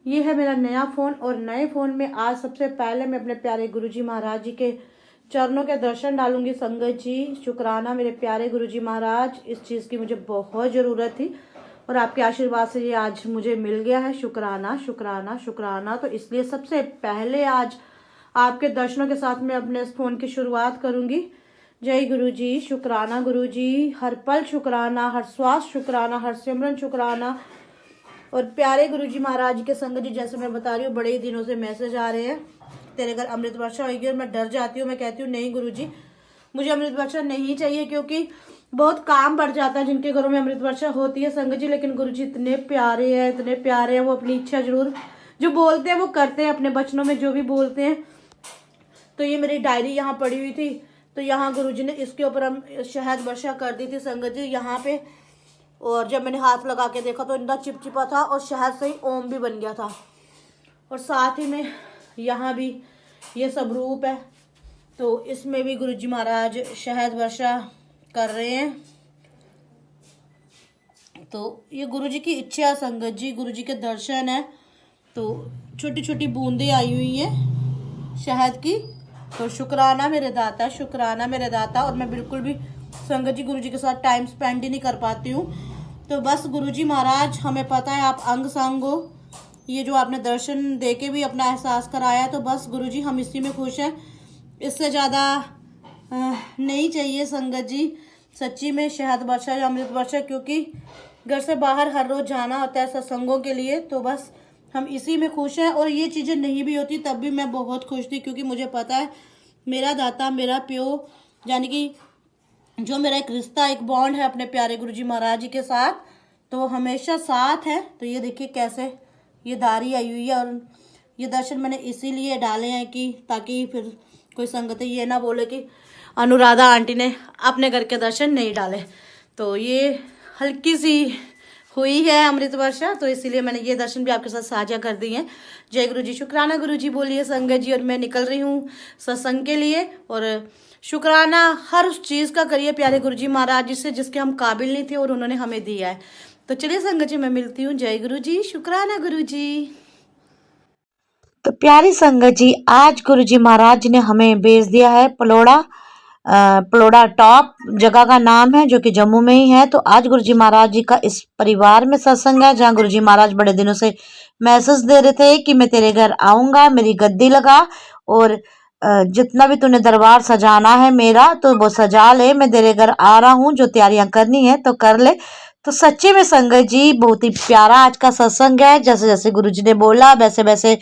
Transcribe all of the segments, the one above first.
ये है मेरा नया फ़ोन और नए फ़ोन में आज सबसे पहले मैं अपने प्यारे गुरुजी महाराज जी के चरणों के दर्शन डालूंगी। संगत जी शुक्राना मेरे प्यारे गुरुजी महाराज, इस चीज़ की मुझे बहुत ज़रूरत थी और आपके आशीर्वाद से ये आज मुझे मिल गया है। शुक्राना शुक्राना शुक्राना। तो इसलिए सबसे पहले आज आपके दर्शनों के साथ मैं अपने इस फ़ोन की शुरुआत करूँगी। जय गुरु जी, शुक्राना गुरु जी, हर पल शुक्राना, हर श्वास शुक्राना, हर सिमरन शुक्राना। और प्यारे गुरुजी महाराज के संगत जी, जैसे मैं बता रही हूँ, बड़े ही दिनों से मैसेज आ रहे हैं तेरे घर अमृत वर्षा होगी, और मैं डर जाती हूँ। मैं कहती हूँ नहीं गुरुजी, मुझे अमृत वर्षा नहीं चाहिए, क्योंकि बहुत काम बढ़ जाता है जिनके घरों में अमृत वर्षा होती है संगत जी। लेकिन गुरुजी इतने प्यारे हैं, इतने प्यारे हैं, वो अपनी इच्छा जरूर जो बोलते हैं वो करते हैं, अपने बचनों में जो भी बोलते हैं। तो ये मेरी डायरी यहाँ पड़ी हुई थी, तो यहाँ गुरुजी ने इसके ऊपर हम शहद वर्षा कर दी थी संगत जी यहाँ पे। और जब मैंने हाथ लगा के देखा तो इतना चिपचिपा था और शहद से ही ओम भी बन गया था। और साथ ही में यहाँ भी ये सब रूप है, तो इसमें भी गुरुजी महाराज शहद वर्षा कर रहे हैं। तो ये गुरुजी की इच्छा संगत जी, गुरुजी के दर्शन है। तो छोटी छोटी बूंदें आई हुई हैं शहद की। तो शुक्राना मेरे दाता, शुक्राना मेरे दाता। और मैं बिल्कुल भी संगत जी गुरुजी के साथ टाइम स्पेंड ही नहीं कर पाती हूँ। तो बस गुरुजी महाराज, हमें पता है आप अंग संग हो, ये जो आपने दर्शन देके भी अपना एहसास कराया, तो बस गुरुजी हम इसी में खुश हैं। इससे ज़्यादा नहीं चाहिए संगत जी, सच्ची में शहद वर्षा या अमृत वर्षा, क्योंकि घर से बाहर हर रोज़ जाना होता है सत्संगों के लिए। तो बस हम इसी में खुश हैं। और ये चीज़ें नहीं भी होती तब भी मैं बहुत खुश थी, क्योंकि मुझे पता है मेरा दाता, मेरा प्यो, यानी कि जो मेरा एक रिश्ता, एक बॉन्ड है अपने प्यारे गुरुजी महाराज जी के साथ, तो वो हमेशा साथ है। तो ये देखिए कैसे ये दारी आई हुई है, और ये दर्शन मैंने इसीलिए डाले हैं कि ताकि फिर कोई संगत ये ना बोले कि अनुराधा आंटी ने अपने घर के दर्शन नहीं डाले। तो ये हल्की सी हुई है अमृत वर्षा, तो इसीलिए मैंने ये दर्शन भी आपके साथ साझा कर दी हैं। जय गुरु जी, शुक्राना गुरु जी बोलिए संगत जी। और मैं निकल रही हूँ सत्संग के लिए, और शुक्राना हर उस चीज़ का करिए प्यारे गुरु जी महाराज जी से जिसके हम काबिल नहीं थे और उन्होंने हमें दिया है। तो चलिए संगत जी, मैं मिलती हूँ। जय गुरु जी, शुक्राना गुरु जी। तो प्यारी संगत जी, आज गुरुजी महाराज जी ने हमें भेज दिया है पलोड़ा। पलोड़ा टॉप जगह का नाम है, जो कि जम्मू में ही है। तो आज गुरुजी महाराज जी का इस परिवार में सत्संग है, जहाँ गुरुजी महाराज बड़े दिनों से मैसेज दे रहे थे कि मैं तेरे घर आऊंगा, मेरी गद्दी लगा, और जितना भी तूने दरबार सजाना है मेरा तो वो सजा ले, मैं तेरे घर आ रहा हूँ, जो तैयारियां करनी है तो कर ले। तो सच्ची में संगत जी बहुत ही प्यारा आज का सत्संग है। जैसे जैसे गुरुजी ने बोला वैसे वैसे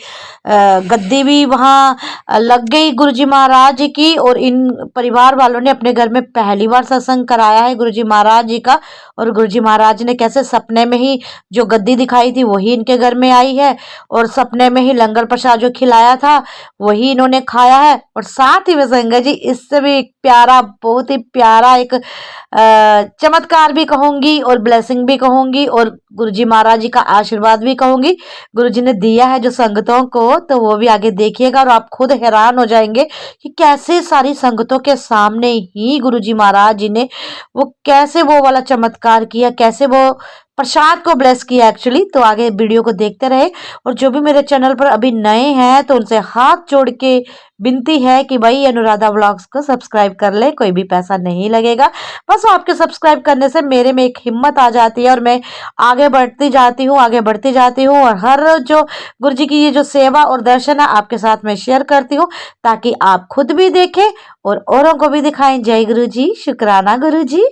गद्दी भी वहाँ लग गई गुरुजी महाराज जी की। और इन परिवार वालों ने अपने घर में पहली बार सत्संग कराया है गुरुजी महाराज जी का। और गुरुजी महाराज जी ने कैसे सपने में ही जो गद्दी दिखाई थी वही इनके घर में आई है, और सपने में ही लंगर प्रसाद जो खिलाया था वही इन्होंने खाया है। और साथ ही में संगत जी इससे भी प्यारा, बहुत ही प्यारा एक चमत्कार भी कहूंगी और ब्लेसिंग भी कहूंगी, और गुरुजी महाराज जी का आशीर्वाद भी कहूंगी। गुरुजी ने दिया है जो संगतों को, तो वो भी आगे देखिएगा और आप खुद हैरान हो जाएंगे कि कैसे सारी संगतों के सामने ही गुरुजी महाराज जी ने वो कैसे वो वाला चमत्कार किया, कैसे वो प्रसाद को ब्लेस किया एक्चुअली। तो आगे वीडियो को देखते रहे। और जो भी मेरे चैनल पर अभी नए हैं तो उनसे हाथ जोड़ के विनती है कि भाई अनुराधा व्लॉग्स को सब्सक्राइब कर ले, कोई भी पैसा नहीं लगेगा। बस आपके सब्सक्राइब करने से मेरे में एक हिम्मत आ जाती है और मैं आगे बढ़ती जाती हूँ, आगे बढ़ती जाती हूँ। और हर जो गुरुजी की ये जो सेवा और दर्शन है आपके साथ में शेयर करती हूँ, ताकि आप खुद भी देखें और औरों को भी दिखाएं। जय गुरु जी, शुक्राना गुरु जी।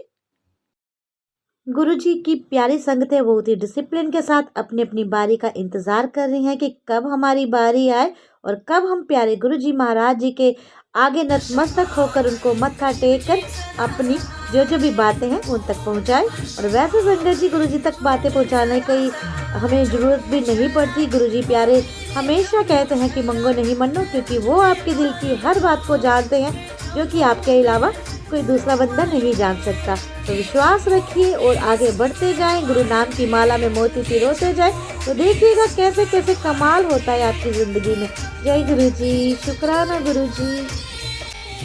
गुरुजी की प्यारी संगतें बहुत ही डिसिप्लिन के साथ अपनी अपनी बारी का इंतजार कर रही हैं कि कब हमारी बारी आए और कब हम प्यारे गुरुजी महाराज जी के आगे नतमस्तक होकर उनको मत्था टेक कर अपनी जो भी बातें हैं उन तक पहुंचाए। और वैसे संगत जी गुरुजी तक बातें पहुंचाने की हमें ज़रूरत भी नहीं पड़ती। गुरुजी प्यारे हमेशा कहते हैं कि मंगो नहीं मनो, क्योंकि वो आपके दिल की हर बात को जानते हैं, जो कि आपके अलावा कोई दूसरा बंदा नहीं जान सकता। तो विश्वास रखिए और आगे बढ़ते जाएं, गुरु नाम की माला में मोती पिरोते जाए, तो देखिएगा कैसे कैसे कमाल होता है आपकी ज़िंदगी में। जय गुरु जी, शुक्राना गुरु जी।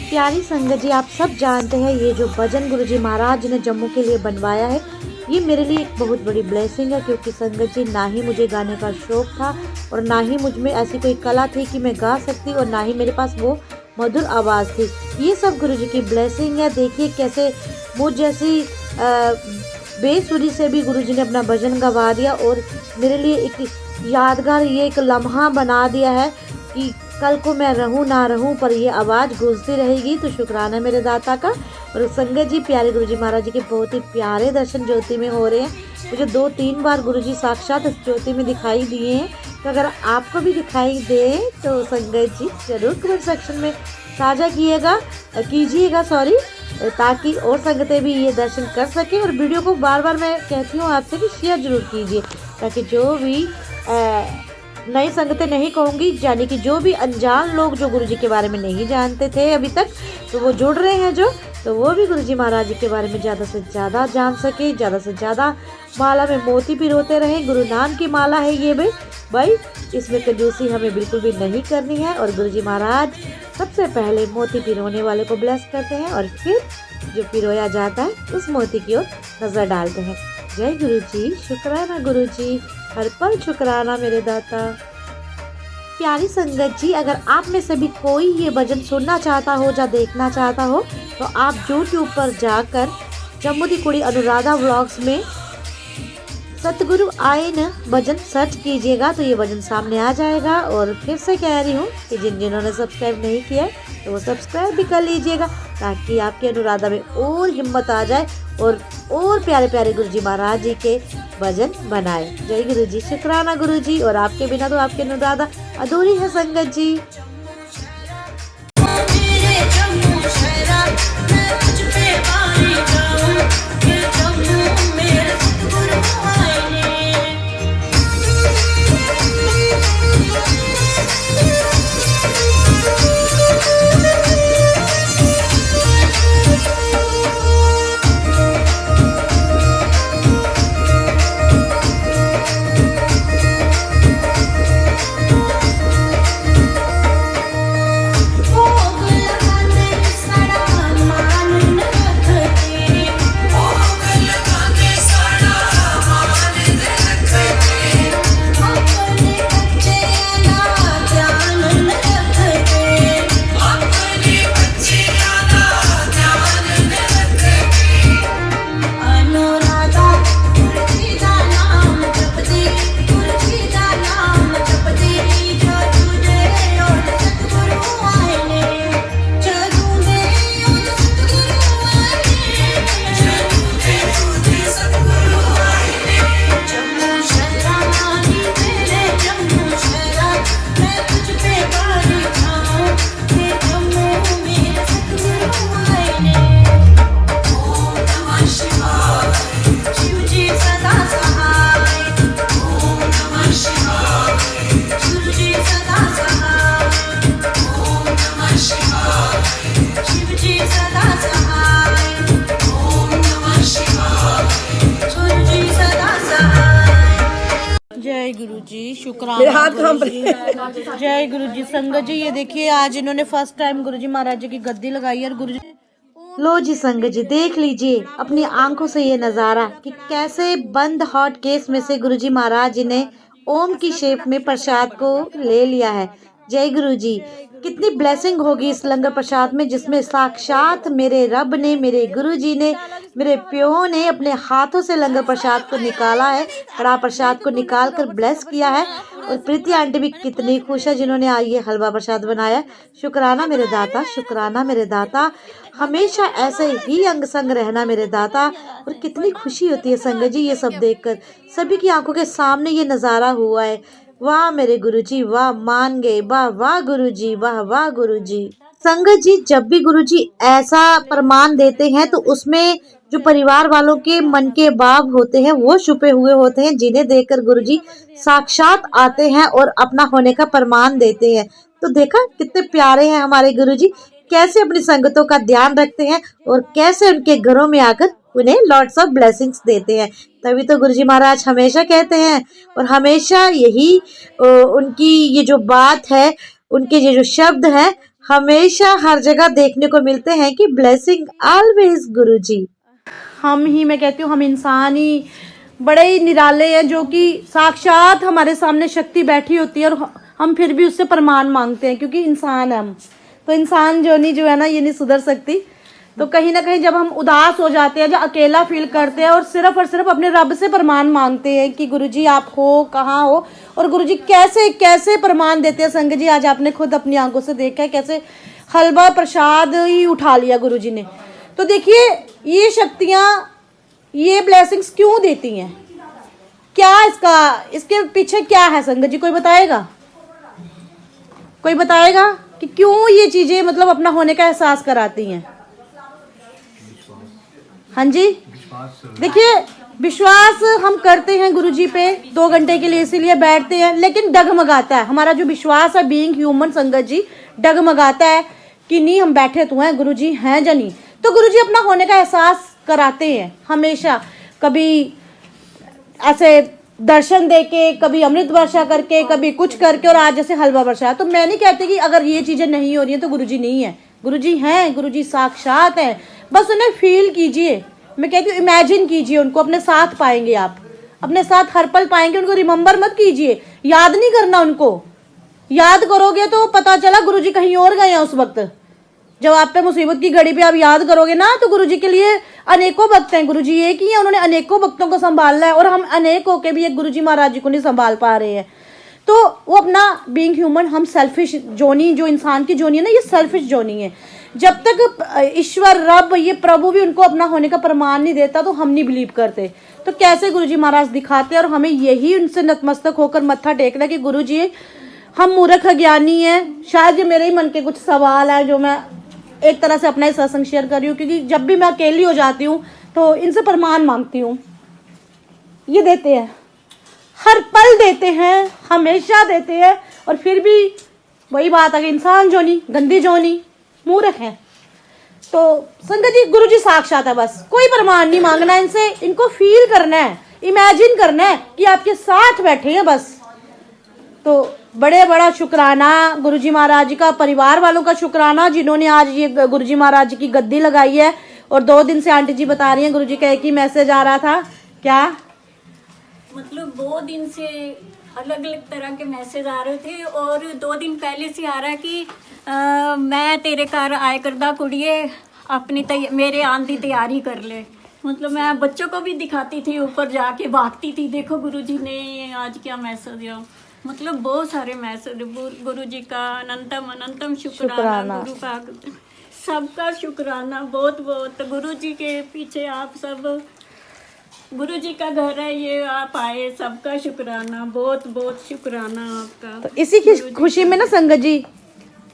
प्यारी संगत जी, आप सब जानते हैं ये जो भजन गुरुजी महाराज ने जम्मू के लिए बनवाया है ये मेरे लिए एक बहुत बड़ी ब्लेसिंग है, क्योंकि संगत जी ना ही मुझे गाने का शौक था और ना ही मुझ में ऐसी कोई कला थी कि मैं गा सकती, और ना ही मेरे पास वो मधुर आवाज़ थी। ये सब गुरुजी की ब्लेसिंग है। देखिए कैसे मुझ जैसी बेसुरी से भी गुरुजी ने अपना भजन गवा दिया और मेरे लिए एक यादगार, ये एक लम्हा बना दिया है कि कल को मैं रहूं ना रहूं पर ये आवाज़ गूंजती रहेगी। तो शुक्राना मेरे दाता का। और संगत जी, प्यारे गुरुजी महाराज जी के बहुत ही प्यारे दर्शन ज्योति में हो रहे हैं। मुझे 2-3 बार गुरुजी साक्षात इस ज्योति में दिखाई दिए हैं। तो अगर आपको भी दिखाई दे तो संगत जी जरूर कमेंट सेक्शन में साझा कीजिएगा ताकि और संगतें भी ये दर्शन कर सकें। और वीडियो को बार बार मैं कहती हूँ आपसे कि शेयर जरूर कीजिए, ताकि जो भी नई संगतें नहीं कहूँगी, यानी कि जो भी अनजान लोग जो गुरुजी के बारे में नहीं जानते थे अभी तक, तो वो जुड़ रहे हैं तो वो भी गुरुजी महाराज जी के बारे में ज़्यादा से ज़्यादा जान सके, ज़्यादा से ज़्यादा माला में मोती पिरोते रहें। गुरु नाम की माला है ये भाई, इसमें कंजूसी हमें बिल्कुल भी नहीं करनी है। और गुरुजी महाराज सबसे पहले मोती पिरोने वाले को ब्लेस करते हैं और फिर जो पिरोया जाता है उस मोती की ओर नज़र डालते हैं। जय गुरुजी, शुक्राना गुरुजी, हर पल शुक्राना मेरे दाता। प्यारी संगत जी, अगर आप में से भी कोई ये भजन सुनना चाहता हो या देखना चाहता हो तो आप YouTube पर जाकर जम्मू दी कुड़ी अनुराधा व्लॉग्स में सतगुरु आए न भजन सर्च कीजिएगा तो ये भजन सामने आ जाएगा। और फिर से कह रही हूँ कि जिन्होंने सब्सक्राइब नहीं किया है तो वो सब्सक्राइब भी कर लीजिएगा, ताकि आपके अनुराधा में और हिम्मत आ जाए और प्यारे प्यारे गुरुजी महाराज जी के भजन बनाए। जय गुरुजी, शुक्राना गुरुजी। और आपके बिना तो आपके अनुराधा अधूरी है संगत जी। जय गुरु जी, शुक्राना गुरुजी। जय गुरु जी। संगत जी, ये देखिए आज इन्होंने फर्स्ट टाइम गुरुजी महाराज जी की गद्दी लगाई है। और गुरुजी, लो जी संगत जी, देख लीजिए अपनी आंखों से ये नज़ारा कि कैसे बंद हॉट केस में से गुरुजी महाराज जी ने ओम की शेप में प्रसाद को ले लिया है। जय गुरु जी। कितनी ब्लेसिंग होगी इस लंगर प्रसाद में, जिसमें साक्षात मेरे रब ने, मेरे गुरु जी ने, मेरे प्यो ने अपने हाथों से लंगर प्रसाद को निकाला है, कड़ा प्रसाद को निकाल कर ब्लेस किया है। और प्रीति आंटी भी कितनी खुश है जिन्होंने आज ये हलवा प्रसाद बनाया। शुक्राना मेरे दाता, शुक्राना मेरे दाता, हमेशा ऐसे ही अंग संग रहना मेरे दाता। और कितनी खुशी होती है संगत जी ये सब देखकर, सभी की आंखों के सामने ये नज़ारा हुआ है। वाह मेरे गुरुजी, वाह, मान गए, वाह वाह गुरुजी, वाह वाह गुरुजी। संगत जी, जब भी गुरुजी ऐसा प्रमाण देते हैं तो उसमें जो परिवार वालों के मन के भाव होते हैं वो छुपे हुए होते हैं, जिन्हें देखकर गुरुजी साक्षात आते हैं और अपना होने का प्रमाण देते हैं। तो देखा कितने प्यारे हैं हमारे गुरुजी, कैसे अपनी संगतों का ध्यान रखते हैं और कैसे उनके घरों में आकर उन्हें लॉट्स ऑफ ब्लेसिंग्स देते हैं। तभी तो गुरुजी महाराज हमेशा कहते हैं और हमेशा यही उनकी ये जो बात है, उनके ये जो शब्द है, हमेशा हर जगह देखने को मिलते हैं कि ब्लेसिंग ऑलवेज गुरुजी। हम ही, मैं कहती हूँ हम इंसान ही बड़े ही निराले हैं, जो कि साक्षात हमारे सामने शक्ति बैठी होती है और हम फिर भी उससे प्रमाण मांगते हैं, क्योंकि इंसान है हम। तो इंसान जो है ना, ये नहीं सुधर सकती। तो कहीं ना कहीं जब हम उदास हो जाते हैं, जब अकेला फील करते हैं और सिर्फ अपने रब से प्रमाण मांगते हैं कि गुरुजी आप हो, कहाँ हो, और गुरुजी कैसे कैसे प्रमाण देते हैं। संगत जी, आज आपने खुद अपनी आंखों से देखा है कैसे हलवा प्रसाद ही उठा लिया गुरुजी ने। तो देखिए, ये शक्तियाँ, ये ब्लेसिंग्स क्यों देती हैं, क्या इसके पीछे क्या है संगत जी? कोई बताएगा? कोई बताएगा कि क्यों ये चीजें मतलब अपना होने का एहसास कराती हैं? हाँ जी, देखिए, विश्वास हम करते हैं गुरुजी पे 2 घंटे के लिए, इसीलिए बैठते हैं, लेकिन डगमगाता है हमारा जो विश्वास है। बीइंग ह्यूमन संगत जी, डगमगाता है कि नहीं हम बैठे तो हैं, गुरुजी हैं या नहीं। तो गुरुजी अपना होने का एहसास कराते हैं हमेशा, कभी ऐसे दर्शन देके, कभी अमृत वर्षा करके, कभी कुछ करके, और आज जैसे हलवा वर्षा। तो मैं नहीं कहती कि अगर ये चीजें नहीं हो रही हैं तो गुरुजी नहीं है, गुरुजी हैं, गुरुजी साक्षात हैं। बस उन्हें फील कीजिए, मैं कहती हूँ इमेजिन कीजिए, उनको अपने साथ पाएंगे, आप अपने साथ हर पल पाएंगे। उनको रिमेम्बर मत कीजिए, याद नहीं करना उनको। याद करोगे तो पता चला गुरुजी कहीं और गए हैं उस वक्त। जब आप पे मुसीबत की घड़ी पे आप याद करोगे ना, तो गुरुजी के लिए अनेकों भक्त हैं। गुरुजी एक ही है, उन्होंने अनेकों भक्तों को संभालना है, और हम अनेक होके भी एक गुरुजी महाराज जी को नहीं संभाल पा रहे हैं। तो वो अपना बीइंग ह्यूमन, हम सेल्फिश जोनी, जो इंसान की जोनी है ना, ये सेल्फिश जोनी है। जब तक ईश्वर, रब, ये प्रभु भी उनको अपना होने का प्रमाण नहीं देता, तो हम नहीं बिलीव करते। तो कैसे गुरुजी महाराज दिखाते हैं, और हमें यही उनसे नतमस्तक होकर मत्था टेकना कि गुरुजी हम मूर्ख अज्ञानी हैं। शायद ये मेरे ही मन के कुछ सवाल है जो मैं एक तरह से अपना ही सत्संग शेयर कर रही हूँ, क्योंकि जब भी मैं अकेली हो जाती हूँ तो इनसे प्रमाण मांगती हूँ। ये देते हैं, हर पल देते हैं, हमेशा देते हैं, और फिर भी वही बात है कि इंसान जोनी, गंदी जोनी, मूर्ख है। तो संगत जी, गुरु जी साक्षात है, बस कोई प्रमाण नहीं मांगना इनसे, इनको फील करना है, इमेजिन करना है कि आपके साथ बैठे हैं बस। तो बड़ा शुक्राना गुरुजी महाराज जी का, परिवार वालों का शुक्राना जिन्होंने आज ये गुरुजी महाराज जी की गद्दी लगाई है। और 2 दिन से आंटी जी बता रही हैं गुरुजी का एक ही मैसेज आ रहा था, क्या मतलब 2 दिन से अलग अलग तरह के मैसेज आ रहे थे, और 2 दिन पहले से आ रहा है कि मैं तेरे घर आए करदा कुड़िए, अपनी मेरे आने की तैयारी कर ले। मतलब मैं बच्चों को भी दिखाती थी, ऊपर जाके भागती थी, देखो गुरुजी ने आज क्या मैसेज दिया। मतलब बहुत सारे मैसेज, गुरुजी का अनंतम अनंतम शुक्राना, गुरु का सबका शुक्राना, बहुत बहुत। गुरुजी के पीछे आप सब, गुरुजी का घर है ये, आप आए, सबका शुक्राना, बहुत बहुत शुक्राना आपका। तो इसी की खुशी में ना संगत जी,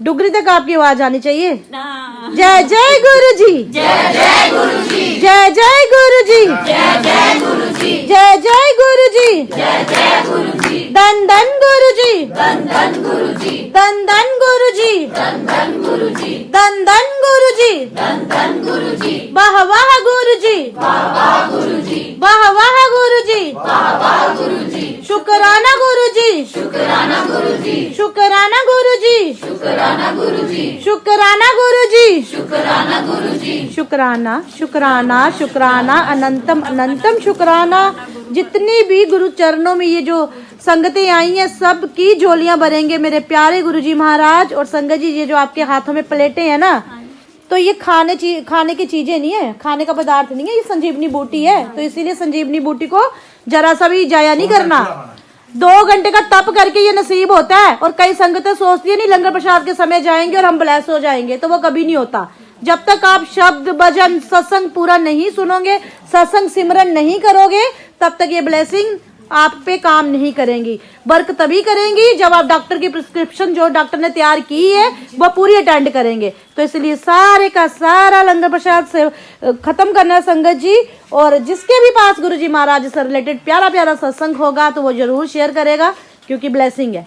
डुगरी तक आपकी आवाज आनी चाहिए। जय जय गुरुजी, जय जय गुरुजी, जय जय गुरुजी, जय जय गुरुजी, जय जय गुरुजी, जय जय गुरुजी, धन धन गुरुजी, धन धन गुरुजी, धन धन गुरुजी, धन धन गुरुजी, धन धन गुरुजी, धन धन गुरुजी, वाह वाह गुरुजी, वाह वाह गुरुजी, वाह वाह गुरुजी, वाह वाह गुरुजी, शुक्राना गुरुजी, शुक्राना गुरुजी, शुक्राना गुरुजी, शुक्राना गुरुजी, शुक्राना गुरुजी, शुक्राना गुरुजी, शुक्राना शुक्राना शुक्राना, अनंतम अनंतम शुक्राना। जितनी भी गुरु चरणों में ये जो संगतें आई हैं, सब की झोलियां भरेंगे मेरे प्यारे गुरुजी महाराज। और संगत जी, ये जो आपके हाथों में प्लेटें हैं ना, तो ये खाने की चीजें नहीं है, खाने का पदार्थ नहीं है, ये संजीवनी बूटी है। तो इसीलिए संजीवनी बूटी को जरा सा भी जाया नहीं करना। 2 घंटे का तप करके ये नसीब होता है। और कई संगतें सोचती है नहीं लंगर प्रसाद के समय जाएंगे और हम ब्लेस हो जाएंगे, तो वो कभी नहीं होता। जब तक आप शब्द भजन सत्संग पूरा नहीं सुनोगे, सत्संग सिमरन नहीं करोगे, तब तक ये ब्लेसिंग आप पे काम नहीं करेंगी। वर्क तभी करेंगी जब आप डॉक्टर की प्रिस्क्रिप्शन जो डॉक्टर ने तैयार की है वो पूरी अटेंड करेंगे। तो इसलिए सारे का सारा लंगर प्रसाद से खत्म करना है संगत जी। और जिसके भी पास गुरुजी महाराज से रिलेटेड प्यारा प्यारा सत्संग होगा तो वो जरूर शेयर करेगा, क्योंकि ब्लेसिंग है।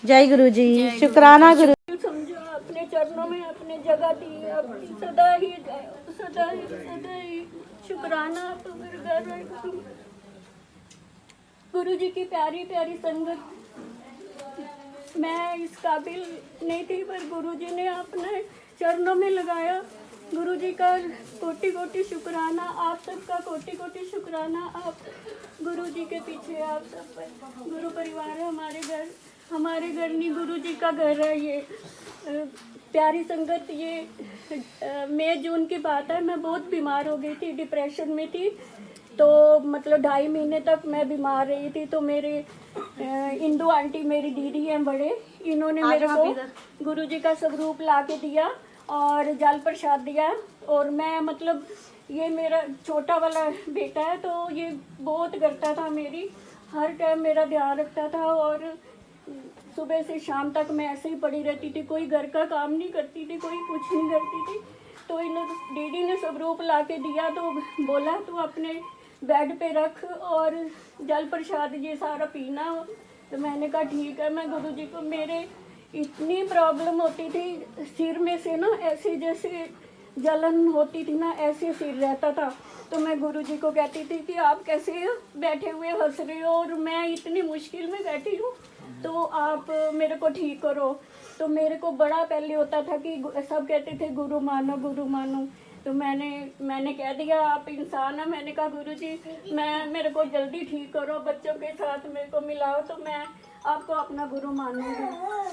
जय गुरु जी, शुक्राना गुरु। समझो अपने चरणों में अपने जगह दी, आपकी सदा ही सदा ही शुक्राना। आप मेरे घर आए गुरु जी की प्यारी प्यारी संगत। मैं इस काबिल नहीं थी, पर गुरु जी ने अपने चरणों में लगाया गुरु जी का कोटि कोटि शुक्राना, आप सबका कोटि कोटि शुक्राना। आप गुरु जी के पीछे आप सब पर गुरु परिवार है। हमारे घर नहीं, गुरु जी का घर है ये। प्यारी संगत, ये मई जून की बात है। मैं बहुत बीमार हो गई थी, डिप्रेशन में थी। तो मतलब 2.5 महीने तक मैं बीमार रही थी। तो मेरे इंदू आंटी मेरी दीदी हैं बड़े, इन्होंने मेरे को गुरु जी का स्वरूप ला के दिया और जल प्रसाद दिया। और मैं मतलब ये मेरा छोटा वाला बेटा है, तो ये बहुत करता था, मेरी हर टाइम मेरा ध्यान रखता था। और सुबह से शाम तक मैं ऐसे ही पड़ी रहती थी, कोई घर का काम नहीं करती थी, कोई कुछ नहीं करती थी। तो इन दीदी ने स्वरूप ला के दिया, तो बोला तू अपने बेड पे रख और जल प्रसाद ये सारा पीना। तो मैंने कहा ठीक है। मैं गुरु जी को, मेरे इतनी प्रॉब्लम होती थी सिर में से ना, ऐसे जैसे जलन होती थी ना, ऐसे सिर रहता था। तो मैं गुरु जी को कहती थी कि आप कैसे बैठे हुए हंस रहे हो और मैं इतनी मुश्किल में बैठी हूँ, तो आप मेरे को ठीक करो। तो मेरे को बड़ा पहले होता था कि सब कहते थे गुरु मानो गुरु मानो। तो मैंने कह दिया आप इंसान है। मैंने कहा गुरु जी मेरे को जल्दी ठीक करो, बच्चों के साथ मेरे को मिलाओ, तो मैं आपको अपना गुरु मानूंगी।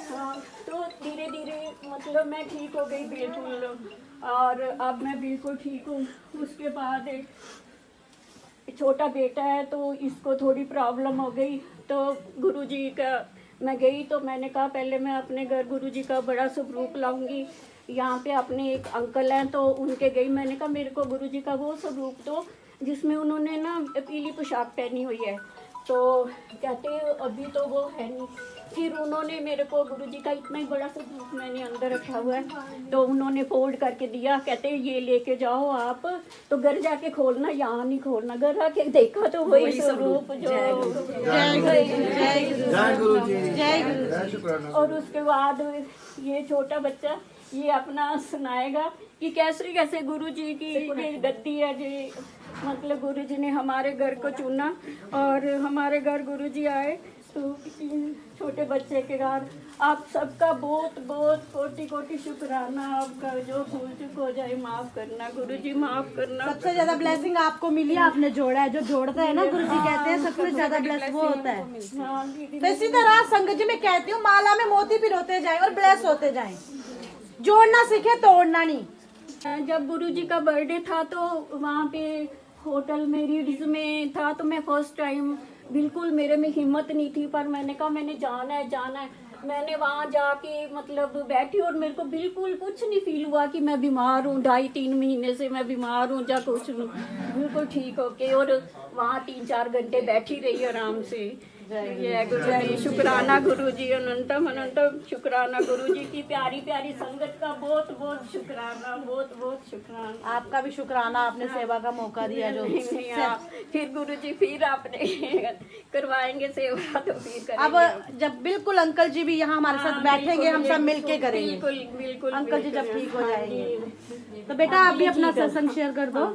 हाँ, तो धीरे धीरे मतलब मैं ठीक हो गई बिल्कुल, और अब मैं बिल्कुल ठीक हूँ। उसके बाद एक छोटा बेटा है, तो इसको थोड़ी प्रॉब्लम हो गई। तो गुरु जी का मैं गई, तो मैंने कहा पहले मैं अपने घर गुरु जी का बड़ा स्वरूप लाऊंगी। यहाँ पे अपने एक अंकल हैं, तो उनके गई। मैंने कहा मेरे को गुरु जी का वो स्वरूप दो जिसमें उन्होंने ना पीली पोशाक पहनी हुई है। तो कहते अभी तो वो है नहीं। फिर उन्होंने मेरे को गुरु जी का इतना ही बड़ा स्वरूप मैंने अंदर रखा हुआ है, तो उन्होंने फोल्ड करके दिया। कहते ये लेके जाओ आप, तो घर जाके खोलना, यहाँ नहीं खोलना। घर आके देखा तो वही स्वरूप जो और उसके बाद ये छोटा बच्चा ये अपना सुनाएगा कि कैसे कैसे गुरु जी की ये गद्दी है जी। मतलब गुरु जी ने हमारे घर को चुना और हमारे घर गुरु जी आए। तो छोटे बच्चे के घर आप सबका बहुत बहुत कोटि कोटि शुक्राना। आपका जो भूल चूक हो जाए माफ करना, गुरु जी माफ करना। सबसे ज्यादा ब्लेसिंग आपको मिली, आपने जोड़ा है। जो जोड़ता है ना, गुरु जी कहते हैं सबसे ज्यादा ब्लेस वो होता है। हाँ दीदी, तो इसी तरह संगत जी मैं कहती हूँ, माला में मोती पिरोते जाए और ब्लेस होते जाए। जोड़ना सीखे, तोड़ना नहीं। जब गुरु जी का बर्थडे था तो वहाँ पे होटल में रीड्स में था, तो मैं फर्स्ट टाइम बिल्कुल मेरे में हिम्मत नहीं थी, पर मैंने कहा मैंने जाना है जाना है। मैंने वहाँ जाके मतलब बैठी और मेरे को बिल्कुल कुछ नहीं फील हुआ कि मैं बीमार हूँ। 2.5-3 महीने से मैं बीमार हूँ या कुछ नहीं, बिल्कुल ठीक होके। और वहाँ 3-4 घंटे बैठी रही आराम से। जय गुरु जी, शुक्राना गुरु जी, अनंतम अनंतम शुक्राना गुरु जी की प्यारी प्यारी संगत का बहुत बहुत शुक्राना, बहुत बहुत शुक्राना। आपका भी शुक्राना, आपने सेवा का मौका दिया। जो फिर गुरु जी फिर आपने करवाएंगे सेवा, तो फिर करेंगे। अब जब बिल्कुल अंकल जी भी यहाँ हमारे साथ बैठेंगे, हम सब मिलके करेंगे। बिल्कुल बिल्कुल अंकल जी जब ठीक हो जाएंगे। तो बेटा आप भी अपना सत्संग शेयर कर दो।